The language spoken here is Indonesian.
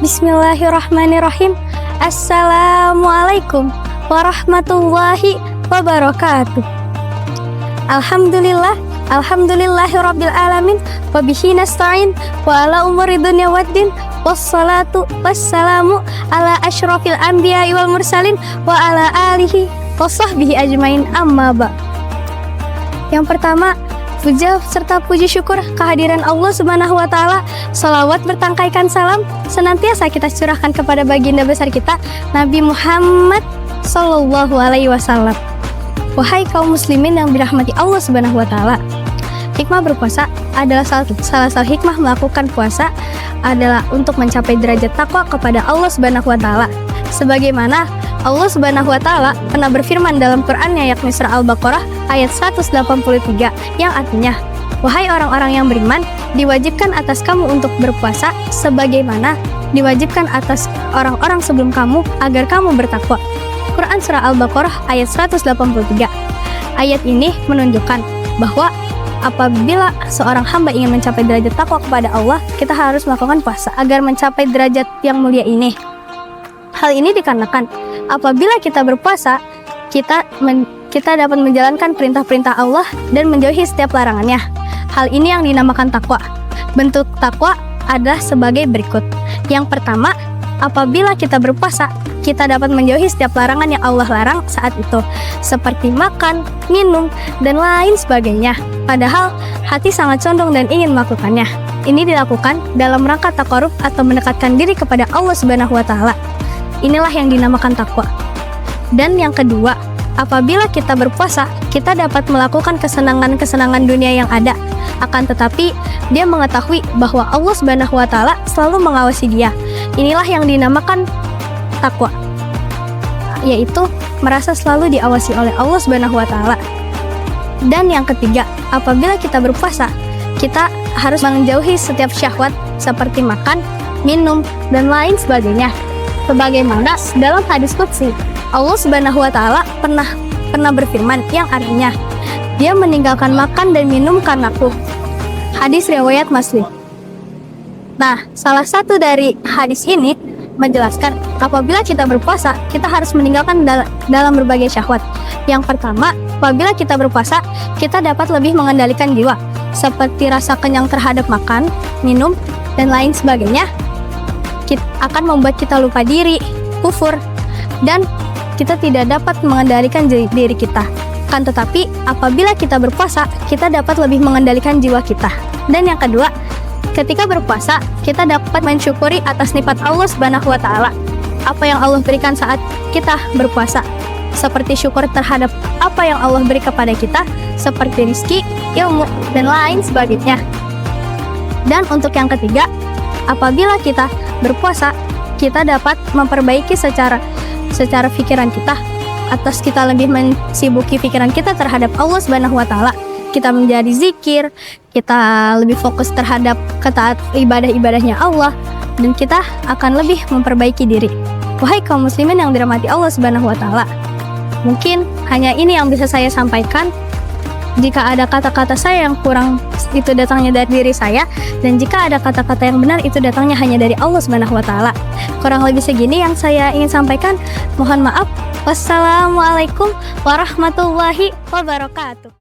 Bismillahirrahmanirrahim. Assalamualaikum warahmatullahi wabarakatuh. Alhamdulillahirabbil alamin wa bihi nasta'in wa ala umuri dunya waddin wassalatu wassalamu ala asyrafil anbiya'i wal mursalin wa ala alihi wa sahbihi ajmain amma ba'. Yang pertama, puja serta puji syukur kehadiran Allah Subhanahu wa Ta'ala. Salawat bertangkaikan salam senantiasa kita curahkan kepada baginda besar kita, Nabi Muhammad Sallallahu Alaihi Wasallam. Wahai kaum muslimin yang dirahmati Allah Subhanahu wa Ta'ala, hikmah berpuasa adalah salah satu hikmah melakukan puasa adalah untuk mencapai derajat takwa kepada Allah Subhanahu wa Ta'ala. Sebagaimana Allah Subhanahu wa Ta'ala pernah berfirman dalam Qur'annya, yakni surah Al-Baqarah ayat 183, yang artinya, wahai orang-orang yang beriman, diwajibkan atas kamu untuk berpuasa sebagaimana diwajibkan atas orang-orang sebelum kamu agar kamu bertakwa. Quran surah Al-Baqarah ayat 183. Ayat ini menunjukkan bahwa apabila seorang hamba ingin mencapai derajat takwa kepada Allah, kita harus melakukan puasa agar mencapai derajat yang mulia ini. Hal ini dikarenakan apabila kita berpuasa, kita dapat menjalankan perintah-perintah Allah dan menjauhi setiap larangannya. Hal ini yang dinamakan takwa. Bentuk takwa adalah sebagai berikut. Yang pertama, apabila kita berpuasa, kita dapat menjauhi setiap larangan yang Allah larang saat itu, seperti makan, minum, dan lain sebagainya. Padahal hati sangat condong dan ingin melakukannya. Ini dilakukan dalam rangka taqarrub atau mendekatkan diri kepada Allah Subhanahu wa Ta'ala. Inilah yang dinamakan takwa. Dan yang kedua, apabila kita berpuasa, kita dapat melakukan kesenangan-kesenangan dunia yang ada. Akan tetapi, dia mengetahui bahwa Allah Subhanahu wa Ta'ala selalu mengawasi dia. Inilah yang dinamakan takwa, yaitu merasa selalu diawasi oleh Allah Subhanahu wa Ta'ala. Dan yang ketiga, apabila kita berpuasa, kita harus menjauhi setiap syahwat seperti makan, minum, dan lain sebagainya. Sebagaimana dalam hadis qudsi, Allah Subhanahu wa Ta'ala pernah berfirman, yang artinya, dia meninggalkan makan dan minum karenaku. Hadis riwayat Muslim. Nah, salah satu dari hadis ini menjelaskan apabila kita berpuasa, kita harus meninggalkan dalam berbagai syahwat. Yang pertama, apabila kita berpuasa, kita dapat lebih mengendalikan jiwa, seperti rasa kenyang terhadap makan, minum, dan lain sebagainya. Akan membuat kita lupa diri, kufur, dan kita tidak dapat mengendalikan diri kita. Kan tetapi apabila kita berpuasa, kita dapat lebih mengendalikan jiwa kita. Dan yang kedua, ketika berpuasa, kita dapat mensyukuri atas nikmat Allah Subhanahu wa Ta'ala. Apa yang Allah berikan saat kita berpuasa, seperti syukur terhadap apa yang Allah beri kepada kita, seperti rizki, ilmu, dan lain sebagainya. Dan untuk yang ketiga, apabila kita berpuasa, kita dapat memperbaiki secara pikiran kita, atas kita lebih mensibuki pikiran kita terhadap Allah Subhanahu wa Ta'ala. Kita menjadi zikir, kita lebih fokus terhadap ibadah-ibadahnya Allah, dan kita akan lebih memperbaiki diri. Wahai kaum muslimin yang dirahmati Allah Subhanahu wa Ta'ala, mungkin hanya ini yang bisa saya sampaikan. Jika ada kata-kata saya yang kurang, itu datangnya dari diri saya, dan jika ada kata-kata yang benar, itu datangnya hanya dari Allah Subhanahu wa Ta'ala. Kurang lebih segini yang saya ingin sampaikan. Mohon maaf. Wassalamualaikum warahmatullahi wabarakatuh.